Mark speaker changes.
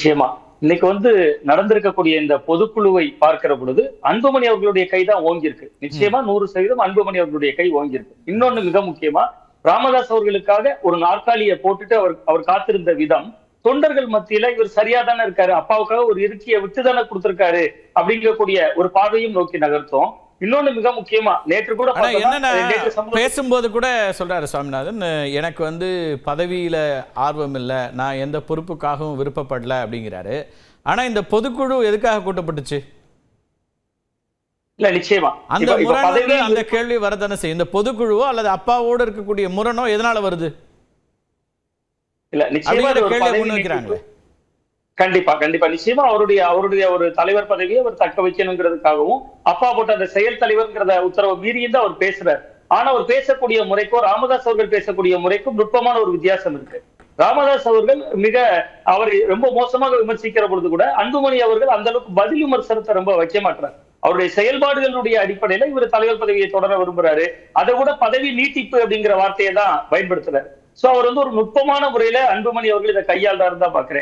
Speaker 1: நிச்சயமா. இன்னைக்கு நடந்திருக்கக்கூடிய இந்த பொதுக்குழுவை பார்க்கிற பொழுது, அன்புமணி அவர்களுடைய கை தான் ஓங்கியிருக்கு.
Speaker 2: ம்.
Speaker 1: நிச்சயமா 100% அன்புமணி அவர்களுடைய கை ஓங்கியிருக்கு. இன்னொன்னு மிக முக்கியமா, ராமதாஸ் அவர்களுக்காக ஒரு நாற்காலிய போட்டுட்டு அவர் அவர் காத்திருந்த விதம், தொண்டர்கள் மத்தியில இவர் சரியா தானே இருக்காரு. அப்பாவுக்காக ஒரு இருக்கைய விட்டு தானே குடுத்திருக்காரு. அப்படிங்கக்கூடிய ஒரு பார்வையும் நோக்கி நகர்த்தோம். இன்னொன்னு மிக முக்கியமா, நேற்று கூட
Speaker 2: ஆனா
Speaker 1: பார்த்தோம்னா,
Speaker 2: என்னன்னா,
Speaker 1: நேற்று
Speaker 2: பேசும்போது கூட சொல்றாரு சாமிநாதன், எனக்கு பதவியில ஆர்வம் இல்ல, நான் எந்த பொறுப்புக்காகவும் விருப்பப்படல அப்படிங்கிறாரு. ஆனா இந்த பொதுக்குழு எதுக்காக கூட்டப்பட்டுச்சு?
Speaker 1: இல்ல நிச்சயமா.
Speaker 2: அந்த
Speaker 1: இப்ப இப்ப
Speaker 2: முரண்
Speaker 1: பதவி
Speaker 2: அந்த கேள்வி வரதானே செய்யும். இந்த பொதுக்குழுவோ அல்லது அப்பாவோடு இருக்கக்கூடிய முரணோ எதனால வருது
Speaker 1: இல்ல நிச்சயமா
Speaker 2: அப்படிங்கிற
Speaker 1: அது ஒரு
Speaker 2: கேள்வியை
Speaker 1: பதவி
Speaker 2: முன்
Speaker 1: நீட்டிப்பு.
Speaker 2: வைக்கிறாங்களே.
Speaker 1: கண்டிப்பா, கண்டிப்பா. நிச்சயமா அவருடைய அவருடைய ஒரு தலைவர் பதவியை அவர் தக்க வைக்கணுங்கிறதுக்காகவும், அப்பா போட்ட அந்த செயல் தலைவர்ங்கிறத உத்தரவை மீறியும் தான் அவர் பேசுறார். ஆனா அவர் பேசக்கூடிய முறைக்கும், ராமதாஸ் அவர்கள் பேசக்கூடிய முறைக்கும் நுட்பமான ஒரு வித்தியாசம் இருக்கு. ராமதாஸ் அவர்கள் அவர் ரொம்ப மோசமாக விமர்சிக்கிற பொழுது கூட, அன்புமணி அவர்கள் அந்த அளவுக்கு பதில் விமர்சனத்தை ரொம்ப வைக்க மாட்டார். அவருடைய செயல்பாடுகளுடைய அடிப்படையில இவர் தலைவர் பதவியை தொடர விரும்புறாரு. அதை கூட பதவி நீட்டிப்பு அப்படிங்கிற வார்த்தையை தான் பயன்படுத்துறாரு. சோ அவர் ஒரு நுட்பமான முறையில அன்புமணி அவர்கள் இதை கையாள்றாருன்னு தான் பாக்குறேன்.